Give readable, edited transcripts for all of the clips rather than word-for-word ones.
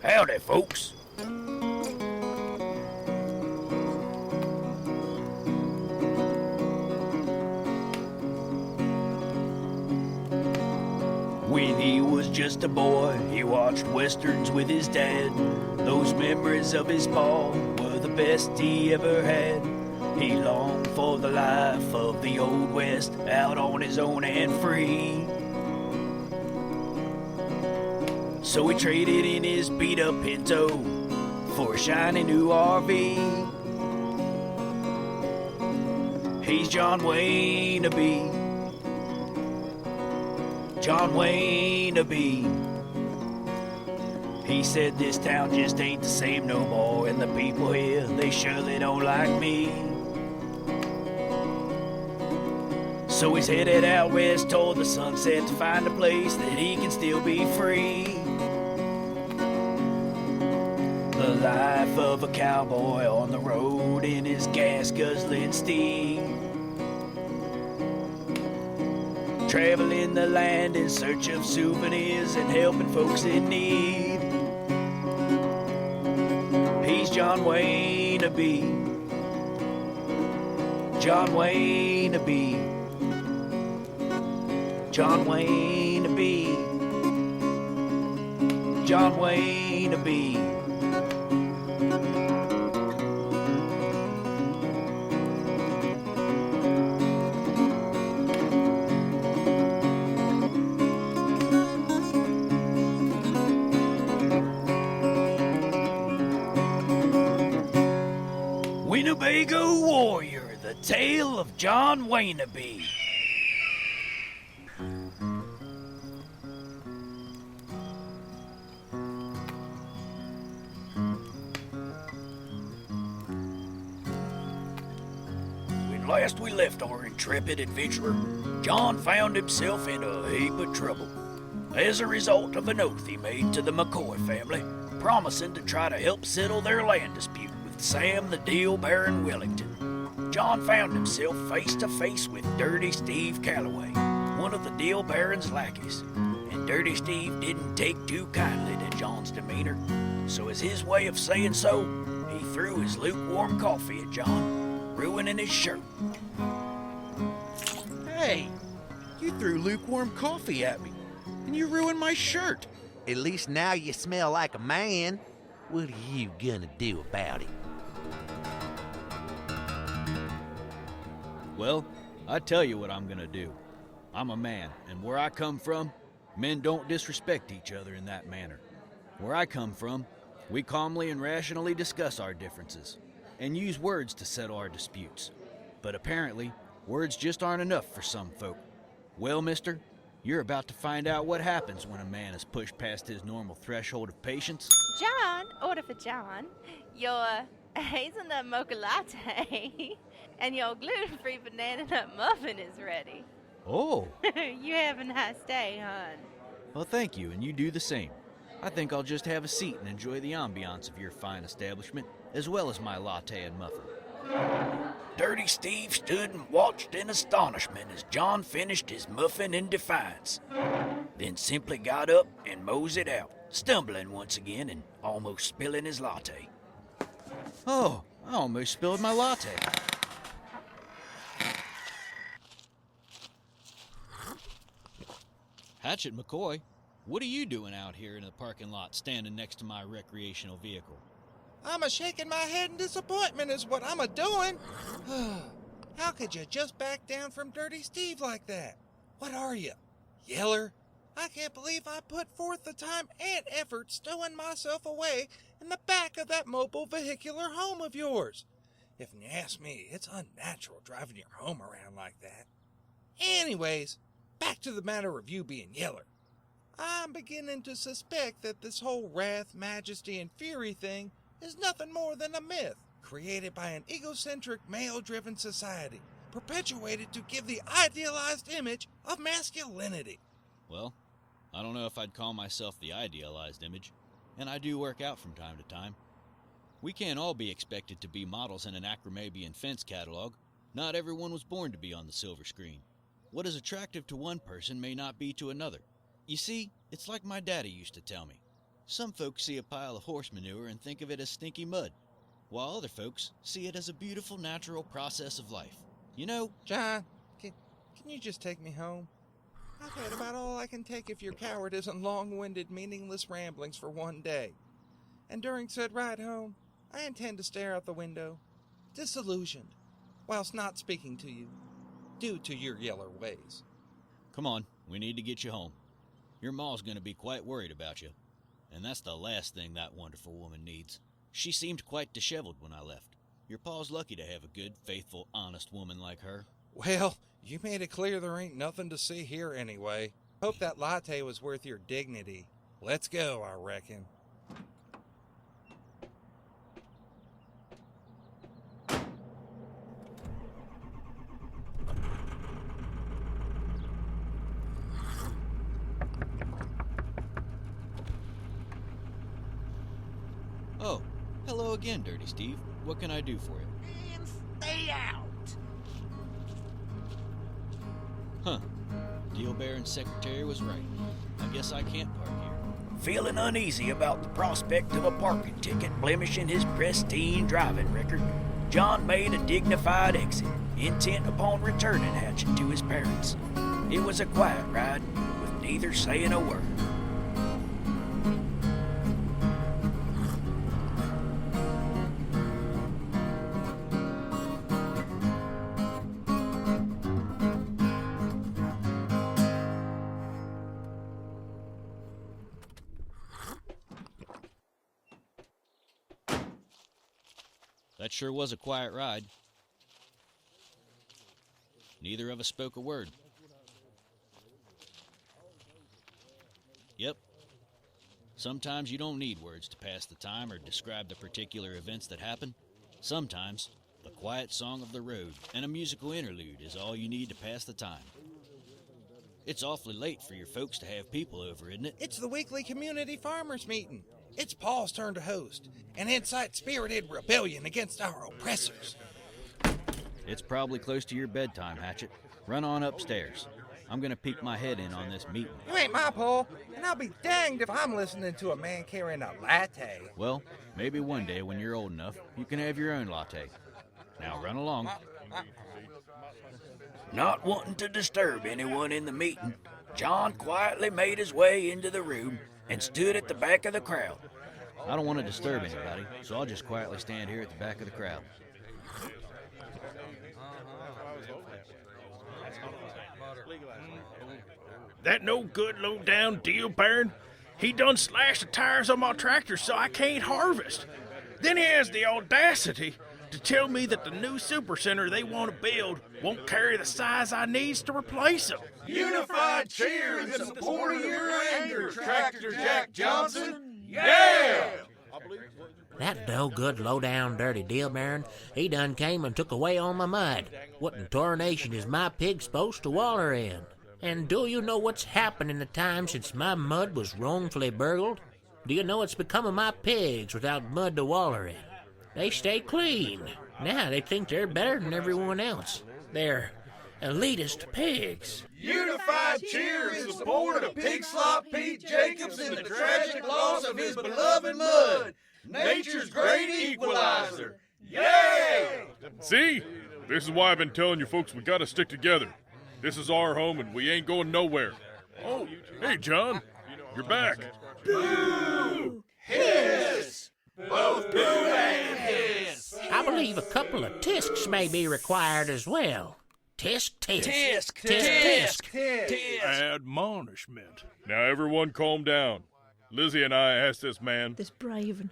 Howdy, folks. When he was just a boy, he watched westerns with his dad. Those memories of his pa were the best he ever had. He longed for the life of the old west, out on his own and free. So he traded in his beat-up Pinto for a shiny new RV. He's John Wynabego. John Wynabego. He said this town just ain't the same no more, and the people here, they surely don't like me. So he's headed out west toward the sunset to find a place that he can still be free. The life of a cowboy on the road in his gas-guzzling steed, traveling the land in search of souvenirs and helping folks in need. He's John Wynabego. John Wynabego. John Wynabego. John Wynabego. Wynabego Warrior, the tale of John Wynabego. When last we left our intrepid adventurer, John found himself in a heap of trouble as a result of an oath he made to the McCoy family, promising to try to help settle their land dispute with Sam the Deal Baron Wellington. John found himself face to face with Dirty Steve Calloway, one of the Deal Baron's lackeys, and Dirty Steve didn't take too kindly to John's demeanor, so as his way of saying so, he threw his lukewarm coffee at John, ruining his shirt. Hey, you threw lukewarm coffee at me, and you ruined my shirt. At least now you smell like a man. What are you gonna do about it? Well, I tell you what I'm gonna do. I'm a man, and where I come from, men don't disrespect each other in that manner. Where I come from, we calmly and rationally discuss our differences, and use words to settle our disputes. But apparently, words just aren't enough for some folk. Well, mister, you're about to find out what happens when a man is pushed past his normal threshold of patience. John, order for John. Your hazelnut mocha latte and your gluten-free banana nut muffin is ready. Oh, You have a nice day, hon. well, thank you, and you do the same. I think I'll just have a seat and enjoy the ambiance of your fine establishment, as well as my latte and muffin. Dirty Steve stood and watched in astonishment as John finished his muffin in defiance, then simply got up and moseyed out, stumbling once again and almost spilling his latte. Oh, I almost spilled my latte. Hatchet McCoy, what are you doing out here in the parking lot standing next to my recreational vehicle? I'm a-shaking my head in disappointment is what I'm a-doing. How could you just back down from Dirty Steve like that? What are you, yeller? I can't believe I put forth the time and effort stowing myself away in the back of that mobile vehicular home of yours. If you ask me, it's unnatural driving your home around like that. Anyways, back to the matter of you being yeller. I'm beginning to suspect that this whole wrath, majesty, and fury thing is nothing more than a myth created by an egocentric, male-driven society, perpetuated to give the idealized image of masculinity. Well, I don't know if I'd call myself the idealized image, and I do work out from time to time. We can't all be expected to be models in an Acromabian fence catalog. Not everyone was born to be on the silver screen. What is attractive to one person may not be to another. You see, it's like my daddy used to tell me. Some folks see a pile of horse manure and think of it as stinky mud, while other folks see it as a beautiful natural process of life. You know, John, can you just take me home? I've had about all I can take of your cowardice and long-winded, meaningless ramblings for one day. And during said ride home, I intend to stare out the window, disillusioned, whilst not speaking to you, due to your yeller ways. come on, we need to get you home. Your ma's gonna be quite worried about you, and that's the last thing that wonderful woman needs. She seemed quite disheveled when I left. Your pa's lucky to have a good, faithful, honest woman like her. Well, you made it clear there ain't nothing to see here anyway. Hope that latte was worth your dignity. Let's go, I reckon. Oh, hello again, Dirty Steve. What can I do for you? And stay out. Huh. Deal Baron's secretary was right. I guess I can't park here. Feeling uneasy about the prospect of a parking ticket blemishing his pristine driving record, John made a dignified exit, intent upon returning Hatchet to his parents. It was a quiet ride, with neither saying a word. That sure was a quiet ride. Neither of us spoke a word. Yep. Sometimes you don't need words to pass the time or describe the particular events that happen. Sometimes the quiet song of the road and a musical interlude is all you need to pass the time. It's awfully late for your folks to have people over, isn't it? It's the weekly community farmers meeting. It's Paul's turn to host, and incite spirited rebellion against our oppressors. It's probably close to your bedtime, Hatchet. Run on upstairs. I'm gonna peek my head in on this meeting. You ain't my Paul, and I'll be danged if I'm listening to a man carrying a latte. Well, maybe one day when you're old enough, you can have your own latte. Now run along. Not wanting to disturb anyone in the meeting, John quietly made his way into the room and stood at the back of the crowd. I don't want to disturb anybody, so I'll just quietly stand here at the back of the crowd. That no good low down deal, Baron. He done slashed the tires on my tractor so I can't harvest. Then he has the audacity to tell me that the new supercenter they want to build won't carry the size I needs to replace them. Unified cheer in support of your anger, Tractor Jack Johnson. Yeah! That no good low down dirty deal, Baron. He done came and took away all my mud. What in tarnation is my pig supposed to waller in? And do you know what's happened in the time since my mud was wrongfully burgled? Do you know what's become of my pigs without mud to waller in? They stay clean. Now they think they're better than everyone else. They're elitist pigs. Unified cheer in support of Pig Slop Pete Jacobs and the tragic loss of his beloved mud, nature's great equalizer. Yay! See? This is why I've been telling you folks we gotta stick together. This is our home and we ain't going nowhere. Oh, hey John, you're back. Boo! Hiss! Both boo and hiss! I believe a couple of tisks may be required as well. Tisk, tisk. Tisk, tisk. Admonishment. Now everyone calm down. Lizzie and I asked this man... This brave and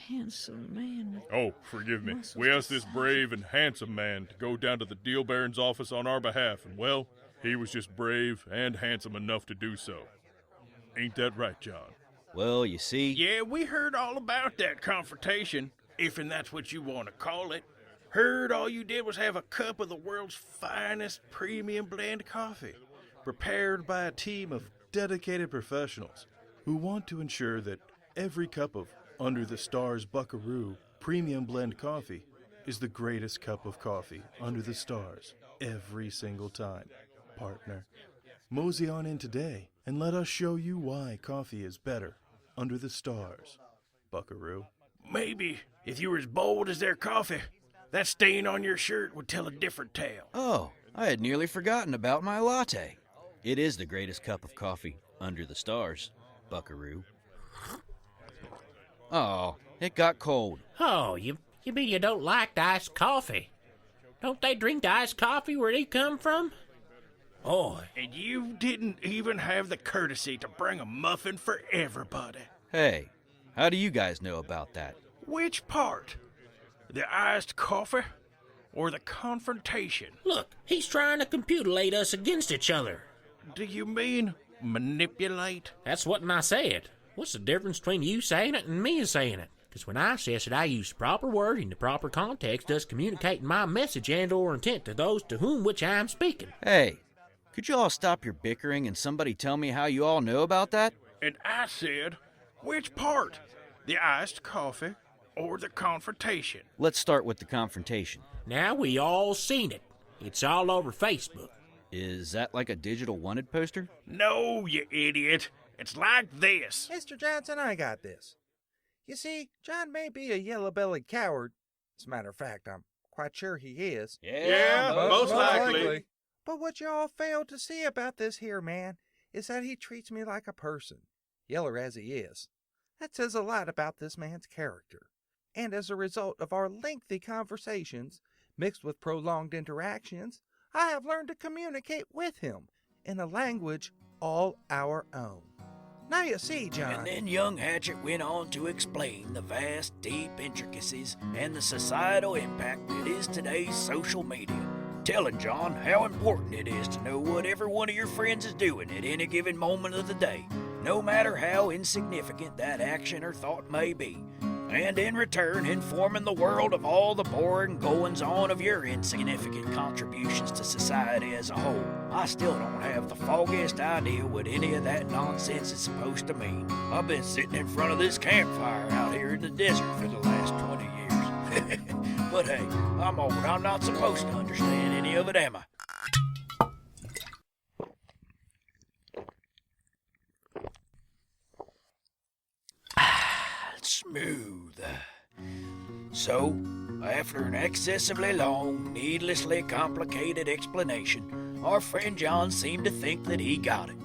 handsome man. Oh, forgive me. We asked this brave and handsome man to go down to the Deal Baron's office on our behalf, and well, he was just brave and handsome enough to do so. Ain't that right, John? Well, you see... Yeah, we heard all about that confrontation, if and that's what you want to call it. Heard all you did was have a cup of the world's finest premium blend coffee, prepared by a team of dedicated professionals who want to ensure that every cup of Under the Stars Buckaroo premium blend coffee is the greatest cup of coffee under the stars every single time. Partner, mosey on in today and let us show you why coffee is better under the stars, buckaroo. Maybe if you were as bold as their coffee, that stain on your shirt would tell a different tale. Oh, I had nearly forgotten about my latte. It is the greatest cup of coffee under the stars, buckaroo. Oh, it got cold. Oh, you mean you don't like the iced coffee? Don't they drink the iced coffee where they come from? Boy. And you didn't even have the courtesy to bring a muffin for everybody. Hey, how do you guys know about that? Which part? The iced coffee or the confrontation? Look, he's trying to computilate us against each other. Do you mean manipulate? That's what I said. What's the difference between you saying it and me saying it? Because when I says it, I use the proper word in the proper context, thus communicating my message and or intent to those to whom which I am speaking. Hey, could you all stop your bickering and somebody tell me how you all know about that? And I said, which part? The iced coffee or the confrontation? Let's start with the confrontation. Now we all seen it. It's all over Facebook. Is that like a digital wanted poster? No, you idiot. It's like this. Mr. Johnson, I got this. You see, John may be a yellow-bellied coward. As a matter of fact, I'm quite sure he is. Yeah, most likely. But what y'all fail to see about this here man is that he treats me like a person, yeller as he is. That says a lot about this man's character. And as a result of our lengthy conversations, mixed with prolonged interactions, I have learned to communicate with him in a language all our own. Now you see, John. And then young Hatchet went on to explain the vast, deep intricacies and the societal impact that is today's social media, telling John how important it is to know what every one of your friends is doing at any given moment of the day, no matter how insignificant that action or thought may be, and in return informing the world of all the boring goings-on of your insignificant contributions to society as a whole. I still don't have the foggiest idea what any of that nonsense is supposed to mean. I've been sitting in front of this campfire out here in the desert for the last 20 years. But hey, I'm old. I'm not supposed to understand any of it, am I? Smooth. So, after an excessively long, needlessly complicated explanation, our friend John seemed to think that he got it.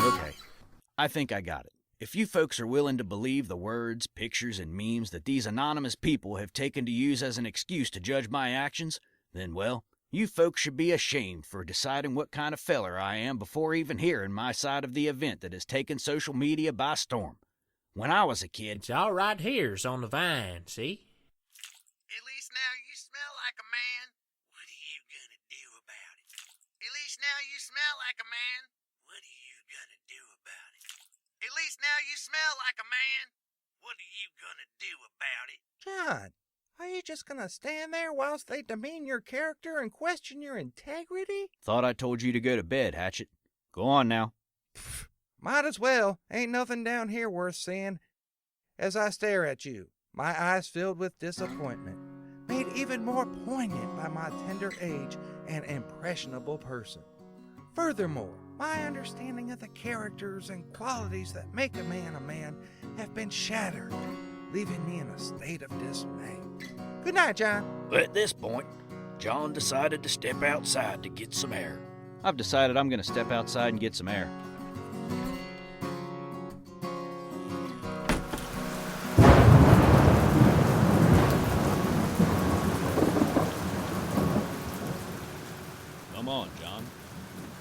Okay, I think I got it. If you folks are willing to believe the words, pictures, and memes that these anonymous people have taken to use as an excuse to judge my actions, then, well, you folks should be ashamed for deciding what kind of feller I am before even hearing my side of the event that has taken social media by storm. When I was a kid... It's all right here's on the vine, see? At least now you smell like a man. What are you gonna do about it? At least now you smell like a man. What are you gonna do about it? At least now you smell like a man. What are you gonna do about it? John, are you just gonna stand there whilst they demean your character and question your integrity? Thought I told you to go to bed, Hatchet. Go on now. Might as well. Ain't nothing down here worth seeing. As I stare at you, my eyes filled with disappointment, made even more poignant by my tender age and impressionable person. Furthermore, my understanding of the characters and qualities that make a man have been shattered, leaving me in a state of dismay. Good night, John. At this point, John decided to step outside to get some air. I've decided I'm going to step outside and get some air. Come on, John.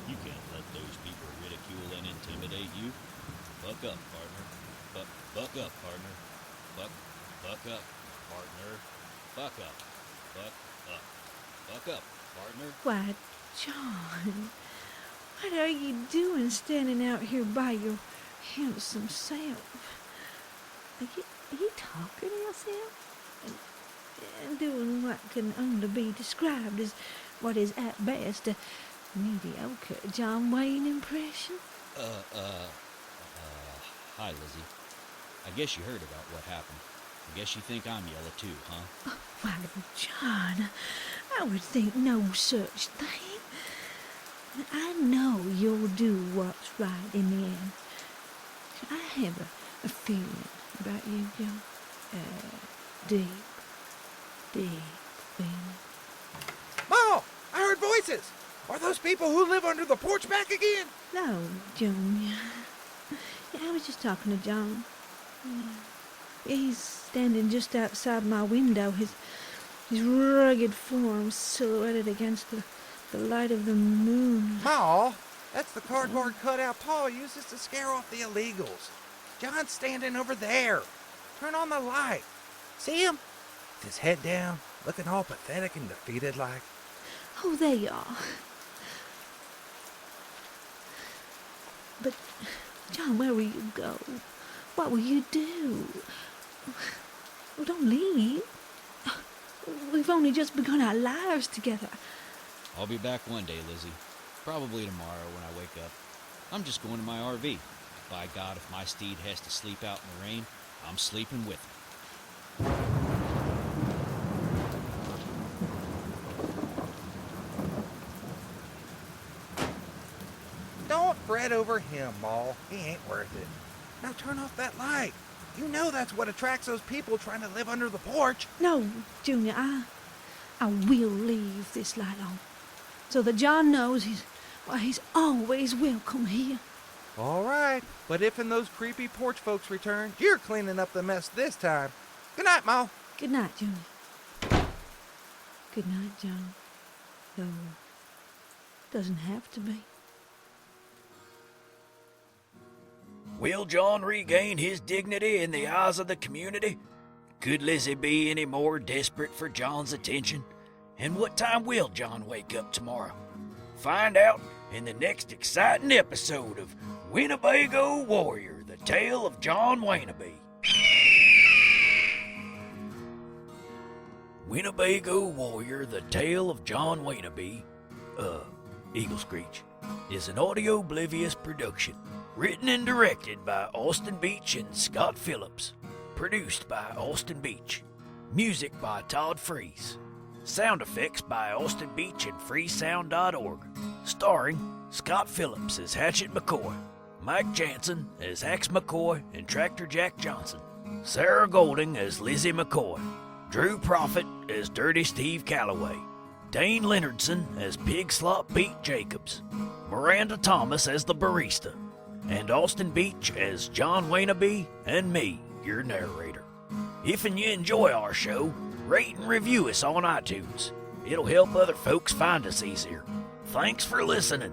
You can't let those people ridicule and intimidate you. Buck up, partner. Buck up, partner. Buck up, partner. Buck up. Buck up, partner. Why, John, what are you doing standing out here by your handsome self? Are you talking to yourself? And doing what can only be described as what is at best a mediocre John Wayne impression? Hi, Lizzie. I guess you heard about what happened. I guess you think I'm yellow too, huh? Oh, why, John, I would think no such thing. I know you'll do what's right in the end. I have a feeling about you, John. Deep feeling. Ma, I heard voices. Are those people who live under the porch back again? No, Junior. Yeah, I was just talking to John. He's standing just outside my window, his rugged form silhouetted against the light of the moon. Ma, that's the cardboard cutout Pa uses to scare off the illegals. John's standing over there. Turn on the light. See him? With his head down, looking all pathetic and defeated like. Oh, there you are. But, John, where will you go? What will you do? Well, don't leave. We've only just begun our lives together. I'll be back one day, Lizzie. Probably tomorrow when I wake up. I'm just going to my RV. By God, if my steed has to sleep out in the rain, I'm sleeping with him. Don't fret over him, Ma. He ain't worth it. Now turn off that light. You know that's what attracts those people trying to live under the porch. No, Junior, I will leave this light on, so that John knows he's always welcome here. All right, but if and those creepy porch folks return, you're cleaning up the mess this time. Good night, Ma. Good night, Junior. Good night, John. Though, doesn't have to be. Will John regain his dignity in the eyes of the community? Could Lizzie be any more desperate for John's attention? And what time will John wake up tomorrow? Find out in the next exciting episode of Wynabego Warrior, the tale of John Wynabego. Wynabego Warrior, the tale of John Wynabego, Eagle Screech, is an audio-oblivious production. Written and directed by Austin Beach and Scott Phillips. Produced by Austin Beach. Music by Todd Freeze. Sound effects by Austin Beach and freesound.org. Starring Scott Phillips as Hatchet McCoy, Mike Jansen as Axe McCoy and Tractor Jack Johnson, Sarah Golding as Lizzie McCoy, Drew Prophet as Dirty Steve Calloway, Dane Leonardson as Pig Slop Pete Jacobs, Miranda Thomas as the barista, and Austin Beach as John Wynabego and me, your narrator. If and you enjoy our show, rate and review us on iTunes. It'll help other folks find us easier. Thanks for listening.